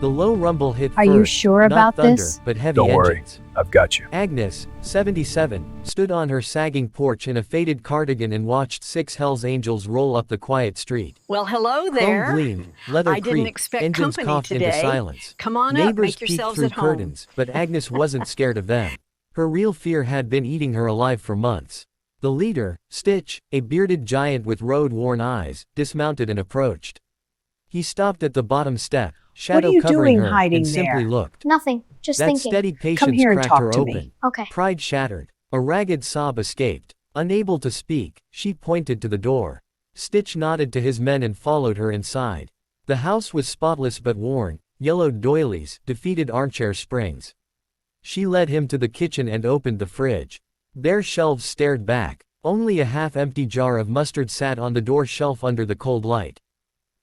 The low rumble hit Are you first, sure not about thunder, this? but heavy Don't worry, engines. I've got you. Agnes, 77, stood on her sagging porch in a faded cardigan and watched 6 Hells Angels roll up the quiet street. Well, hello Chrome there. gleamed, leather I didn't creaked, expect engines company coughed into today. silence. Come on up, Neighbors make peeked yourselves through at home. curtains, but Agnes wasn't scared of them. Her real fear had been eating her alive for months. The leader, Stitch, a bearded giant with road-worn eyes, dismounted and approached. He stopped at the bottom step, What are shadow you covering doing her, hiding and simply there? looked. Nothing. Just That thinking. steady Come patience here and cracked talk her to open. me. Okay. Pride shattered. A ragged sob escaped. Unable to speak, she pointed to the door. Stitch nodded to his men and followed her inside. The house was spotless but worn, yellowed doilies, defeated armchair springs. She led him to the kitchen and opened the fridge. Bare shelves stared back. Only a half-empty jar of mustard sat on the door shelf under the cold light.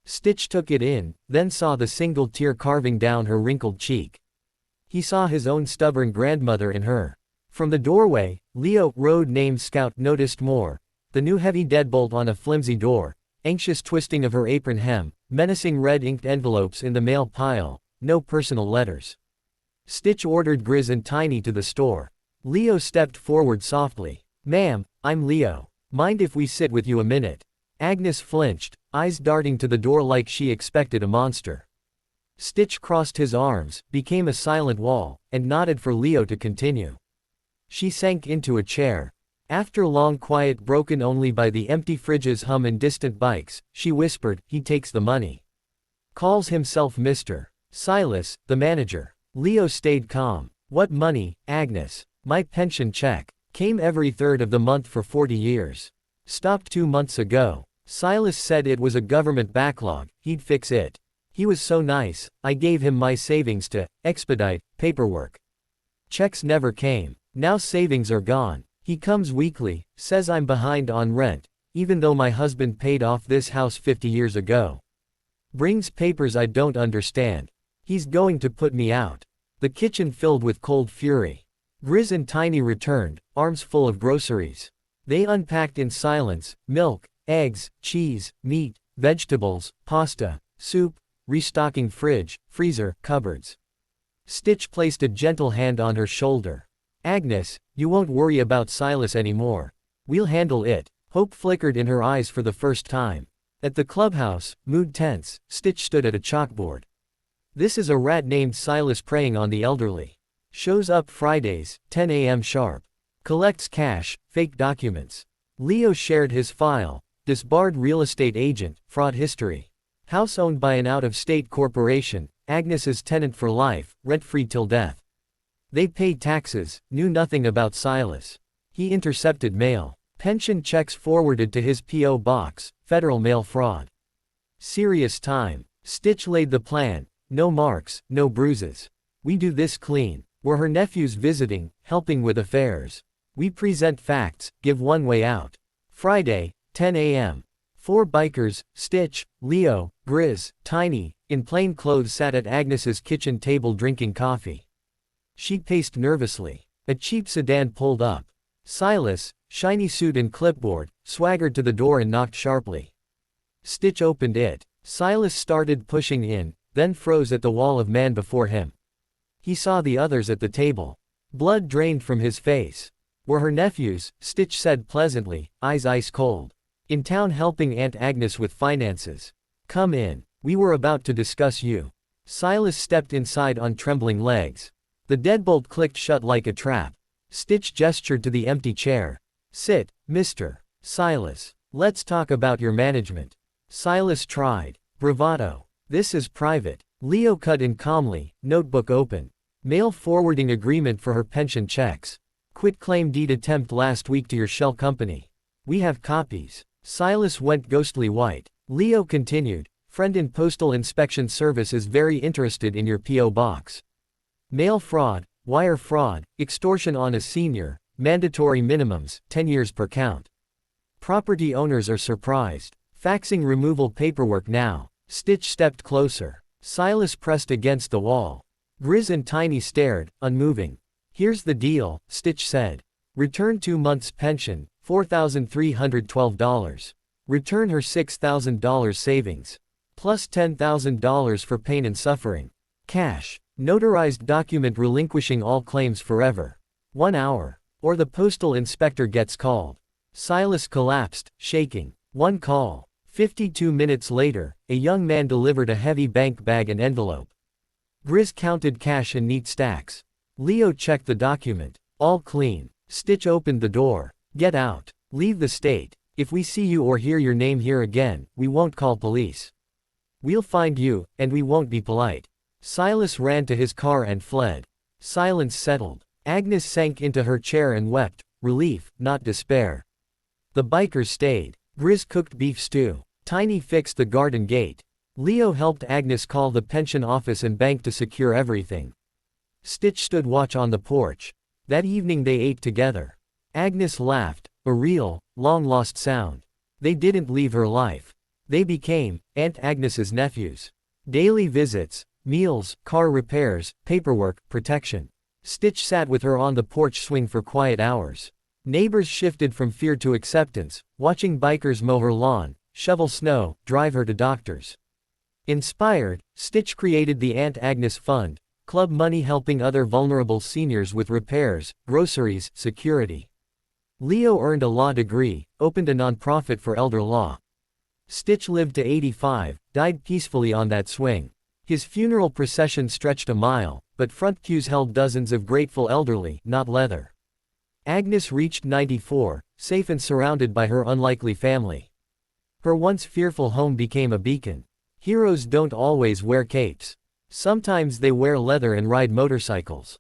Stitch took it in, then saw the single tear carving down her wrinkled cheek. He saw his own stubborn grandmother in her. From the doorway, Leo, road-named Scout, noticed more. The new heavy deadbolt on a flimsy door, anxious twisting of her apron hem, menacing red-inked envelopes in the mail pile, no personal letters. Stitch ordered Grizz and Tiny to the store. Leo stepped forward softly. "Ma'am, I'm Leo. Mind if we sit with you a minute?" Agnes flinched, eyes darting to the door like she expected a monster. Stitch crossed his arms, became a silent wall, and nodded for Leo to continue. She sank into a chair. After long quiet broken only by the empty fridge's hum and distant bikes, she whispered, "He takes the money. Calls himself Mr. Silas, the manager." Leo stayed calm. "What money, Agnes?" "My pension check. Came every third of the month for 40 years. Stopped 2 months ago. Silas said it was a government backlog, he'd fix it. He was so nice, I gave him my savings to expedite paperwork. Checks never came. Now savings are gone. He comes weekly, says I'm behind on rent, even though my husband paid off this house 50 years ago. Brings papers I don't understand. He's going to put me out." The kitchen filled with cold fury. Grizz and Tiny returned, arms full of groceries. They unpacked in silence: milk, eggs, cheese, meat, vegetables, pasta, soup, restocking fridge, freezer, cupboards. Stitch placed a gentle hand on her shoulder. "Agnes, you won't worry about Silas anymore. We'll handle it." Hope flickered in her eyes for the first time. At the clubhouse, mood tense, Stitch stood at a chalkboard. "This is a rat named Silas preying on the elderly. Shows up Fridays, 10 a.m. sharp. Collects cash, fake documents." Leo shared his file. Disbarred real estate agent, fraud history. House owned by an out-of-state corporation, Agnes's tenant for life, rent-free till death. They paid taxes, knew nothing about Silas. He intercepted mail. Pension checks forwarded to his P.O. box, federal mail fraud. Serious time. Stitch laid the plan. No marks, no bruises. "We do this clean. We're her nephews visiting, helping with affairs. We present facts, give one way out. Friday, 10 a.m. 4 bikers, Stitch, Leo, Grizz, Tiny, in plain clothes sat at Agnes's kitchen table drinking coffee. She paced nervously. A cheap sedan pulled up. Silas, shiny suit and clipboard, swaggered to the door and knocked sharply. Stitch opened it. Silas started pushing in, then froze at the wall of man before him. He saw the others at the table. Blood drained from his face. "We're her nephews," Stitch said pleasantly, eyes ice cold. "In town helping Aunt Agnes with finances. Come in. We were about to discuss you." Silas stepped inside on trembling legs. The deadbolt clicked shut like a trap. Stitch gestured to the empty chair. "Sit, Mr. Silas. Let's talk about your management." Silas tried. Bravado. "This is private." Leo cut in calmly, notebook open. "Mail forwarding agreement for her pension checks. Quitclaim deed attempt last week to your shell company. We have copies." Silas went ghostly white. Leo continued, "Friend in Postal Inspection Service is very interested in your P.O. box. Mail fraud, wire fraud, extortion on a senior, mandatory minimums, 10 years per count. Property owners are surprised. Faxing removal paperwork now." Stitch stepped closer. Silas pressed against the wall. Grizz and Tiny stared, unmoving. "Here's the deal," Stitch said. "Return 2 months' pension, $4,312. Return her $6,000 savings. Plus $10,000 for pain and suffering. Cash. Notarized document relinquishing all claims forever. 1 hour. Or the postal inspector gets called. Silas collapsed, shaking. 1 call. 52 minutes later, a young man delivered a heavy bank bag and envelope. Grizz counted cash in neat stacks. Leo checked the document. All clean. Stitch opened the door. Get out. Leave the state. If we see you or hear your name here again, we won't call police. We'll find you, and we won't be polite. Silas ran to his car and fled. Silence settled. Agnes sank into her chair and wept, relief, not despair. The bikers stayed. Grizz cooked beef stew. Tiny fixed the garden gate. Leo helped Agnes call the pension office and bank to secure everything. Stitch stood watch on the porch. That evening they ate together. Agnes laughed, a real, long-lost sound. They didn't leave her life. They became Aunt Agnes's nephews. Daily visits, meals, car repairs, paperwork, protection. Stitch sat with her on the porch swing for quiet hours. Neighbors shifted from fear to acceptance, watching bikers mow her lawn, shovel snow, drive her to doctors. Inspired, Stitch created the Aunt Agnes Fund, club money helping other vulnerable seniors with repairs, groceries, security. Leo earned a law degree, opened a nonprofit for elder law. Stitch lived to 85, died peacefully on that swing. His funeral procession stretched a mile, but front queues held dozens of grateful elderly, not leather. Agnes reached 94, safe and surrounded by her unlikely family. Her once fearful home became a beacon. Heroes don't always wear capes. Sometimes they wear leather and ride motorcycles.